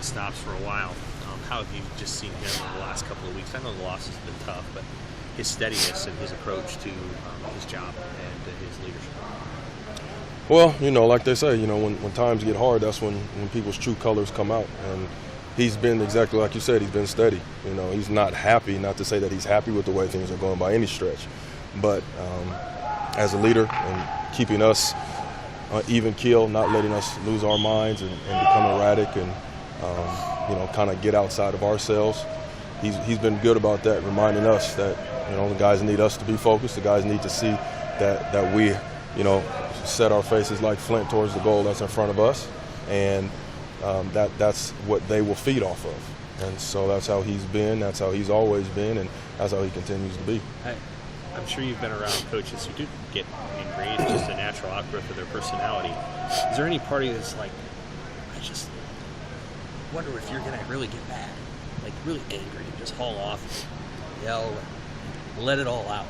and stops for a while. How have you just seen him in the last couple of weeks? I know the loss has been tough, but his steadiness and his approach to his job and his leadership. Well, like they say, when times get hard, that's when people's true colors come out. And he's been exactly like you said, he's been steady. He's not happy, not to say that he's happy with the way things are going by any stretch. But as a leader and keeping us even keel, not letting us lose our minds and become erratic and, kind of get outside of ourselves. He's been good about that, reminding us that, the guys need us to be focused. The guys need to see that we, set our faces like flint towards the goal that's in front of us. And that's what they will feed off of. And so that's how he's been, that's how he's always been, and that's how he continues to be. I'm sure you've been around coaches who do get angry. It's just a natural outgrowth of their personality. Is there any party that's like, I just wonder if you're going to really get mad, like really angry, just haul off, yell, let it all out?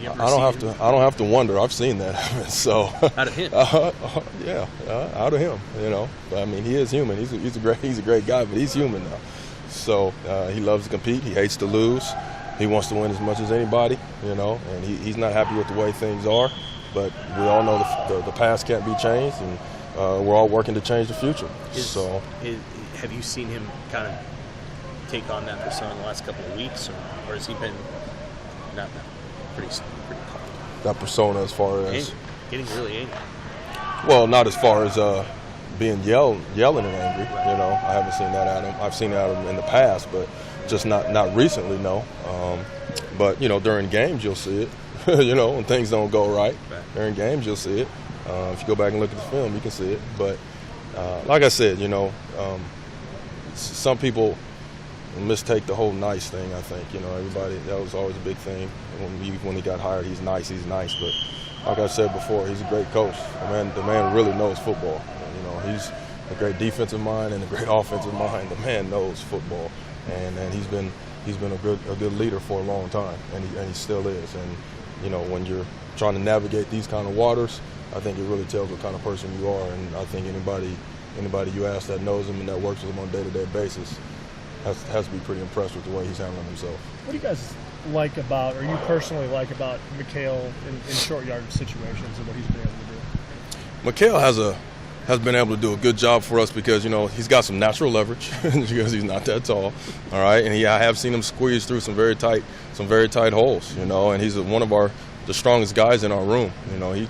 I don't have to wonder. I've seen that happen. So out of him, out of him. I mean, he is human. He's a great guy, but he's human now. So he loves to compete. He hates to lose. He wants to win as much as anybody. And he's not happy with the way things are. But we all know the past can't be changed, and we're all working to change the future. Have you seen him kind of take on that persona in the last couple of weeks, or has he been not that? Pretty calm. That persona as far as getting really angry. Well, not as far as being yelling and angry. Right. I haven't seen that out of him. I've seen it out of him in the past, but just not recently. No. But during games you'll see it. When things don't go right. During games you'll see it. If you go back and look at the film, you can see it. But like I said, some people mistake the whole nice thing. I think everybody, that was always a big thing when he got hired. He's nice, but like I said before, he's a great coach. The man really knows football. He's a great defensive mind and a great offensive mind. The man knows football, and he's been a good leader for a long time, and he still is. And when you're trying to navigate these kind of waters, I think it really tells what kind of person you are. And I think anybody you ask that knows him and that works with him on a day-to-day basis has to be pretty impressed with the way he's handling himself. What do you guys like about, or you personally like about Mikhail in short yardage situations and what he's been able to do? Mikhail has been able to do a good job for us because, he's got some natural leverage because he's not that tall, all right? And I have seen him squeeze through some very tight holes, and he's one of the strongest guys in our room.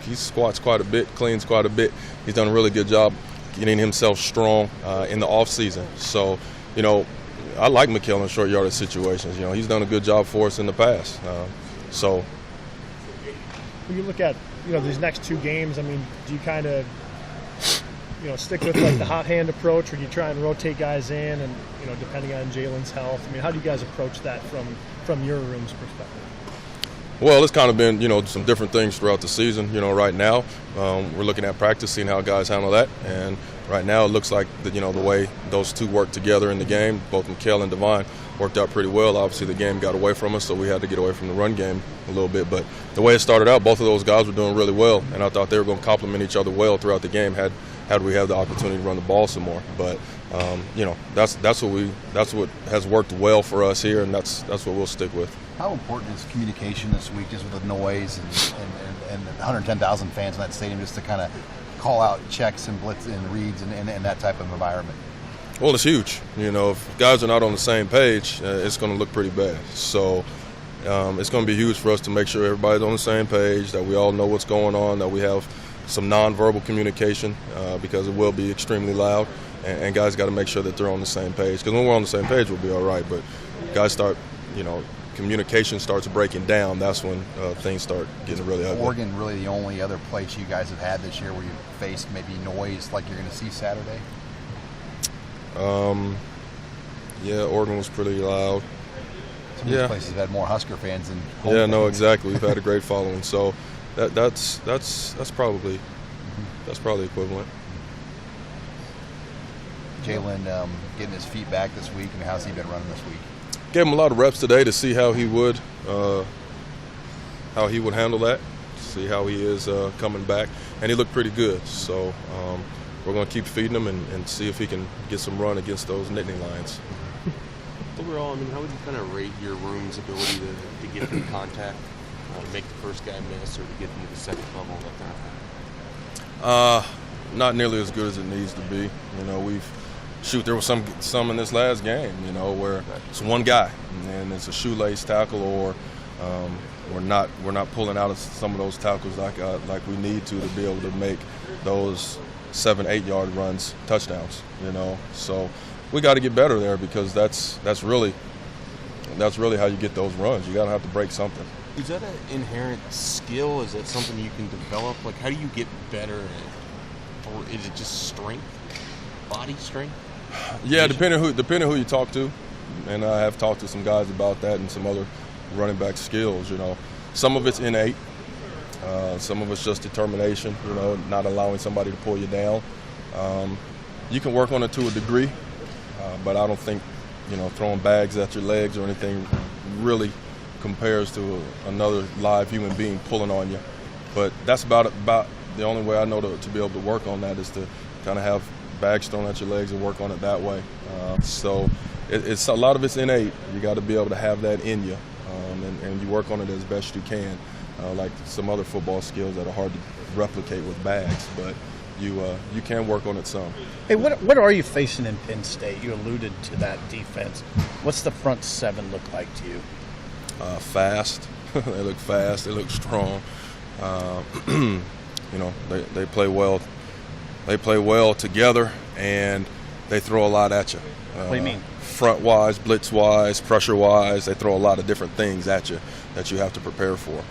He squats quite a bit, cleans quite a bit. He's done a really good job getting himself strong in the off season. So, I like Mikhail in short yardage situations. He's done a good job for us in the past. When you look at these next two games, I mean, do you kind of stick with like the hot hand approach, or do you try and rotate guys in, and depending on Jalen's health? I mean, how do you guys approach that from your room's perspective? Well, it's kind of been some different things throughout the season. Right now we're looking at practice, seeing how guys handle that, and right now it looks like the way those two work together in the game, both Mikhail and Devine, worked out pretty well. Obviously the game got away from us, so we had to get away from the run game a little bit. But the way it started out, both of those guys were doing really well, and I thought they were going to complement each other well throughout the game had we had the opportunity to run the ball some more. But that's what has worked well for us here, and that's what we'll stick with. How important is communication this week, just with the noise and 110,000 fans in that stadium, just to kind of call out checks and blitz and reads and that type of environment? Well, it's huge. If guys are not on the same page, it's going to look pretty bad. So it's going to be huge for us to make sure everybody's on the same page, that we all know what's going on, that we have some nonverbal communication because it will be extremely loud, and guys got to make sure that they're on the same page. Because when we're on the same page, we'll be all right. But guys start, communication starts breaking down, that's when things start getting really ugly. Oregon really the only other place you guys have had this year where you faced maybe noise like you're going to see Saturday? Yeah, Oregon was pretty loud. Some of these places have had more Husker fans than home Yeah, fans. no, exactly. We've had a great following, so that's probably equivalent. Jalen getting his feet back this week, and how's he been running this week? Gave him a lot of reps today to see how he would handle that, see how he is coming back, and he looked pretty good. So we're going to keep feeding him and see if he can get some run against those Nittany Lions. Overall, I mean, how would you kind of rate your room's ability to get through contact, make the first guy miss, or to get into the second level, that kind of thing? Not nearly as good as it needs to be. You know, there was some in this last game, you know, where it's one guy and it's a shoelace tackle, or we're not pulling out of some of those tackles like we need to be able to make those 7-8 yard runs touchdowns. You know, so we got to get better there, because that's really how you get those runs. You got to have to break something. Is that an inherent skill? Is that something you can develop? Like, how do you get better at it? Or is it just strength, body strength? Yeah, depending who you talk to, and I have talked to some guys about that and some other running back skills. You know, some of it's innate, some of it's just determination. You know, not allowing somebody to pull you down. You can work on it to a degree, but I don't think, you know, throwing bags at your legs or anything really compares to another live human being pulling on you. But that's about the only way I know to be able to work on that, is to kind of have bags thrown at your legs and work on it that way. So it's a lot of it's innate. You got to be able to have that in you, and you work on it as best you can, like some other football skills that are hard to replicate with bags, but you can work on it some. Hey, what are you facing in Penn State? You alluded to that defense. What's the front seven look like to you? Fast. They look fast. They look strong. You know, they play well. They play well together, and they throw a lot at you. What do you mean? Front-wise, blitz-wise, pressure-wise, they throw a lot of different things at you that you have to prepare for.